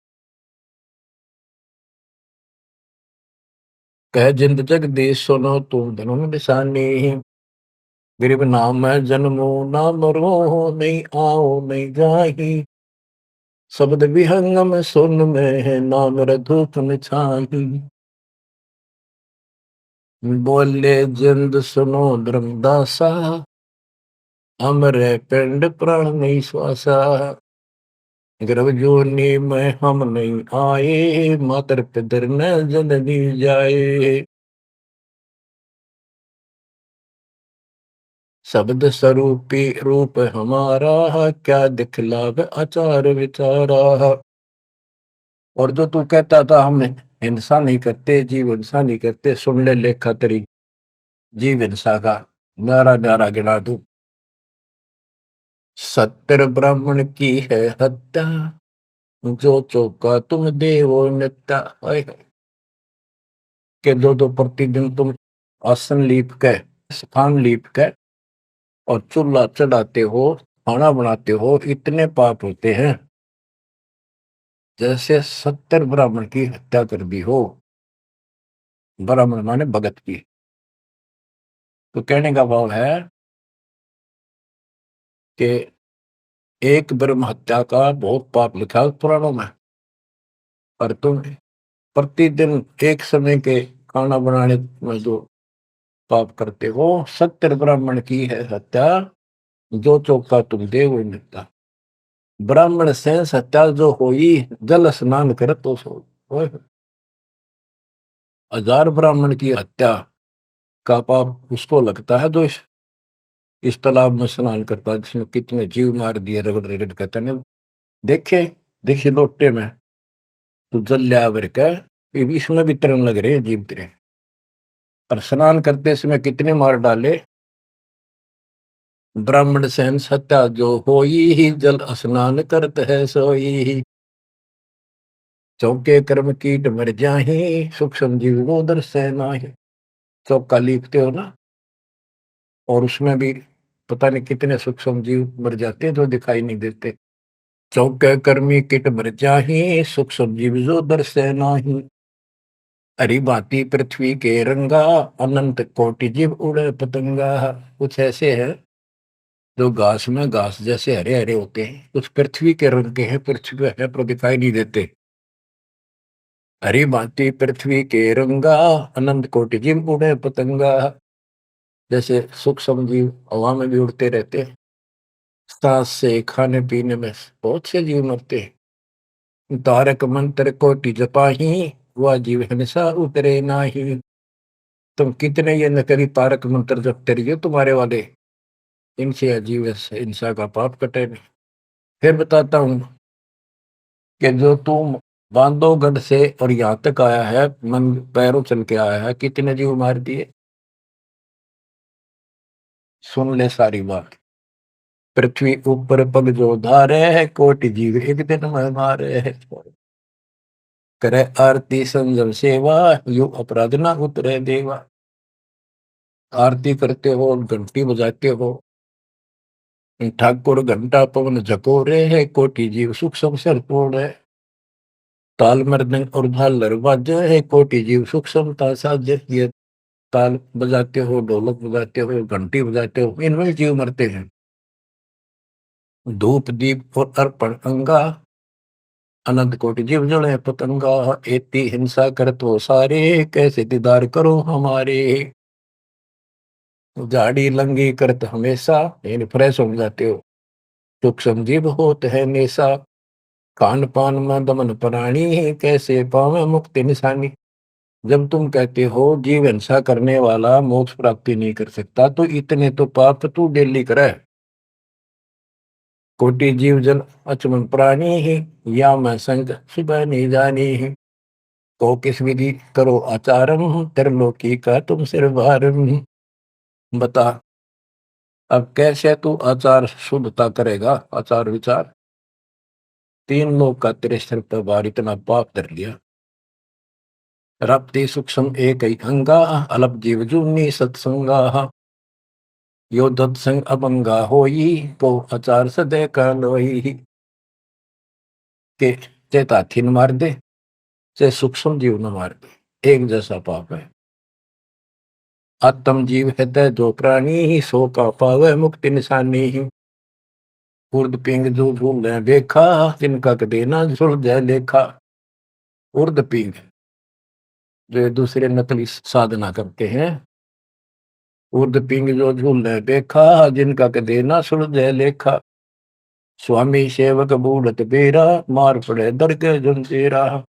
कह जिंद जग देश सुनो तुम धनु निशानी, गरीब नाम है जन्मो ना मरो, नहीं आओ नहीं जाही। शब्द विहंगम सुन में है नाम रधूप छाही। बोले जिंद सुनो धर्मदासा, अमरे पिंड प्राण नहीं श्वासा। गर्भ जोनी में हम नहीं आए, मातर पितर न जननी जाए। शब्द स्वरूपी रूप हमारा, क्या दिखलावे आचार विचारा। और जो तू कहता था हम हिंसा नहीं करते, जीव हिंसा नहीं करते, सुन ले लेखा तेरी जीव हिंसा का नारा नारा गिना दूं। सत्तर ब्राह्मण की है हत्या, जो चौका तुम देवो नित्या। के दो दो प्रतिदिन तुम आसन लीप के, स्थान लीप के और चूल्हा चढ़ाते हो, खाना बनाते हो, इतने पाप होते हैं जैसे 70 ब्राह्मण की हत्या कर दी हो। ब्राह्मण माने भगत की। तो कहने का भाव है कि एक ब्रह्म हत्या का बहुत पाप लिखा है पुराणों में, पर तुम प्रतिदिन एक समय के खाना बनाने में जो पाप करते हो, 70 ब्राह्मण की है हत्या, जो चौका तुम दे वो निपटा। ब्राह्मण से हत्या जो होई, जल स्नान कर तो सो। 1000 ब्राह्मण की हत्या का पाप उसको लगता है जो इस तालाब में स्नान करता है, जिसमें कितने जीव मार दिए, रगड़ रगड़ कहते हैं। देखे देखे लोटे में तो जल लिया वर का, इसमें भी तरण लग रहे हैं जीव तेरे। और स्नान करते समय कितने मार डाले। ब्राह्मण सहन सत्या जो होई ही, जल स्नान करत है सोई ही। चौके कर्म कीट मर जाही, सुख संजीव वो दर सह नाही। चौका लिखते हो ना, और उसमें भी पता नहीं कितने सूक्ष्म जीव मर जाते हैं जो दिखाई नहीं देते। चौके कर्मी किट मर जाही, सूक्ष्म जीव जो दर से नाही। हरी भांति पृथ्वी के रंगा, अनंत कोटि जीव उड़े पतंगा। कुछ ऐसे है जो घास में घास जैसे हरे हरे होते हैं, कुछ पृथ्वी के रंग के हैं, पृथ्वी पे है पर दिखाई नहीं देते। हरी भांति पृथ्वी के रंगा, अनंत कोटि जीव उड़े पतंगा। जैसे सूक्ष्म जीव हवा में भी उड़ते रहते हैं, सांस से खाने पीने में बहुत से जीव मरते हैं। तारक मंत्र कोटि जपाही, वह जीव हमेशा उतरे नाही। तुम कितने ये नकली तारक मंत्र जपते रहिए तुम्हारे वाले, इनसे अजीब इंसान का पाप कटे नहीं। फिर बताता हूं कि जो तुम बांधवगढ़ से और यहाँ तक आया है, मन पैरों चल के आया है, कितने जीव मार दिए। सुन ले सारी बात। पृथ्वी ऊपर पग जो धारे है, कोटि जीव एक दिन में मारे है। करे आरती संजम सेवा, यू अपराध ना उतरे देवा। आरती करते हो, घंटी बजाते हो, ठाकुर घंटा पवन झकोरे है, कोटि जीव सुख संसर है। ताल मृदंग और झालर बाजे है, कोटि जीव सुख समता साजे। ये ताल बजाते हो, ढोलक बजाते हो, घंटी बजाते हो, इनमें जीव मरते हैं। धूप दीप और अर्पण अंगा, अनंत कोटि जीव जले पतंगा। एती हिंसा करत हो सारे, कैसे दीदार करो हमारे। झाड़ी लंगी करत हमेशा, इन फ्रेश हो जाते हो। सूक्ष्म जीव होत है नेसा, खान पान में दमन प्राणी, कैसे पावे मुक्ति निशानी। जब तुम कहते हो जीव हिंसा करने वाला मोक्ष प्राप्ति नहीं कर सकता, तो इतने तो पाप तू डेली करे। कोटि जीव जन अचमन प्राणी ही, या मैं संग सुबह नहीं जानी ही। को किस विधि करो आचारम, त्रिलोकी का तुम सिर भारम। बता अब कैसे तू आचार शुद्धता करेगा, आचार विचार। तीन लोग का तेरे सिर पर भार इतना पाप कर लिया। रप्ति सूक्ष्म एक ही अंगा, अलप जीव जूनी सत्संगा। यो दत्संग अभंगा होई, को आचार सदे का लोई। के चेत हाथी न मार दे, चाहे सूक्ष्म जीव न मार दे, एक जैसा पाप है। आत्म जीव हृदय जो प्राणी, सो का पावे मुक्ति निशानी। उर्द पिंग जो झूल देखा, जिनका कदे ना सुलझे लेखा। उर्द पिंग जो दूसरे नकली साधना करते हैं, उर्द पिंग जो झूल देखा, जिनका कदे ना सुलझे लेखा। स्वामी सेवक बूढ़त बेरा, मार पड़े दर के जंजीरा।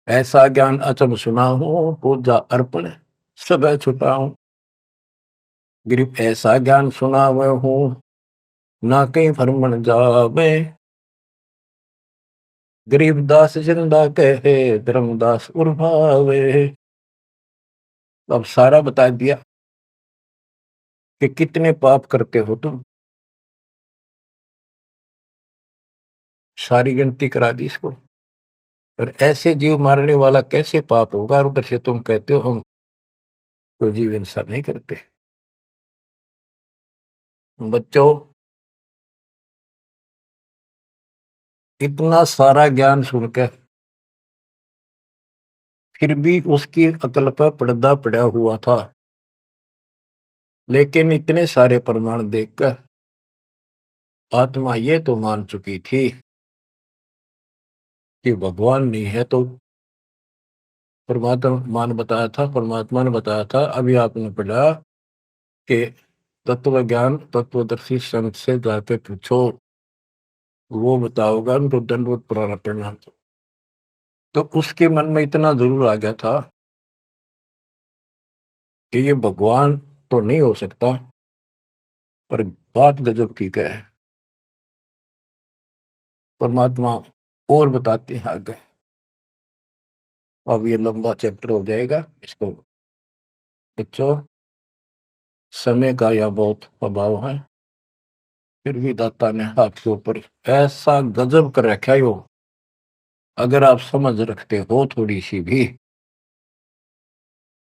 ऐसा ज्ञान अचम सुनाऊं, पूजा अर्पण सब छुटाऊं। गिरिप ऐसा ज्ञान सुनावे हूँ, ना कहीं फरमन जावे। गरीबदास जिंदा कहे, धर्मदास उर्भावे। अब सारा बता दिया कि कितने पाप करते हो तुम, सारी गिनती करा दी इसको। और ऐसे जीव मारने वाला कैसे पाप होगा, और उधर से तुम कहते हो हम तो जीव हिंसा नहीं करते। बच्चों, इतना सारा ज्ञान सुनकर फिर भी उसकी अकल पर पर्दा पड़ा हुआ था। लेकिन इतने सारे प्रमाण देखकर आत्मा ये तो मान चुकी थी कि भगवान नहीं है, तो परमात्मा ने बताया था। अभी आपने पढ़ा कि तत्व ज्ञान तत्वदर्शी संत से जाके पूछो, वो बताओगा उनको दंडवत पुराना प्रणाम। तो उसके मन में इतना जरूर आ गया था कि ये भगवान तो नहीं हो सकता, पर बात गजब की क्या है। परमात्मा और बताते हैं आगे। अब ये लंबा चैप्टर हो जाएगा, इसको बच्चों समय का यह बहुत प्रभाव है। फिर भी दाता ने आपके ऊपर ऐसा गजब कर रखा है, वो अगर आप समझ रखते हो थोड़ी सी भी,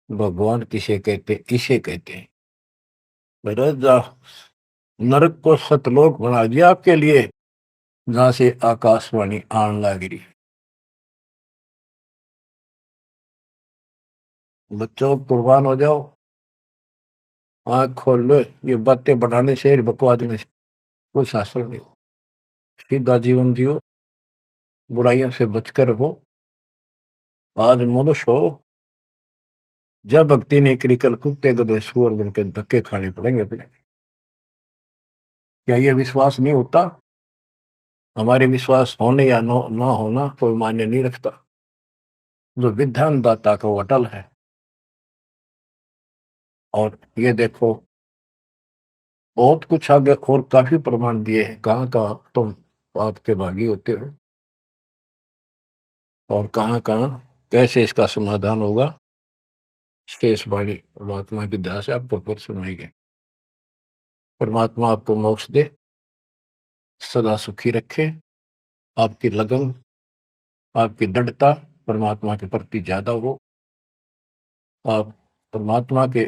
भगवान किसे कहते, इसे कहते हैं। राजा नरक को सतलोक बना दिया आपके लिए, जहां से आकाशवाणी आन लगी। बच्चों कुर्बान हो जाओ, आंख खोल लो। ये बातें बनाने से, बकवाद में कुछ हासिल नहीं हो। सीधा जीवन जियो, बुराइयों से बचकर रहो। आज मनुष्य हो, जब भक्ति नहीं करी, कल कुत्ते गधे सुअर बन के धक्के खाने पड़ेंगे अपने। क्या ये विश्वास नहीं होता? हमारे विश्वास होने या ना होना कोई मायने नहीं रखता। जो विधान दाता का वो अटल है। और ये देखो, बहुत कुछ आगे और काफी प्रमाण दिए हैं, कहाँ कहाँ तुम आपके भागी होते हो और कहाँ कहाँ कैसे इसका समाधान होगा। शेष वाणी परमात्मा की दया से आपको फिर सुनाएंगे। परमात्मा आपको मोक्ष दे, सदा सुखी रखे, आपकी लगन, आपकी दृढ़ता परमात्मा के प्रति ज्यादा हो, आप परमात्मा के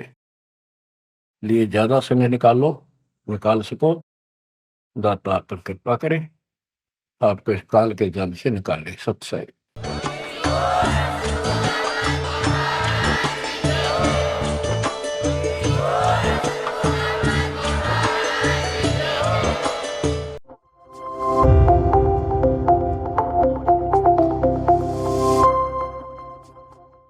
लिए ज्यादा समय निकाल सको। दाता आप पर कृपा करें, आपको इस काल के जाल से निकाले। सत्संग।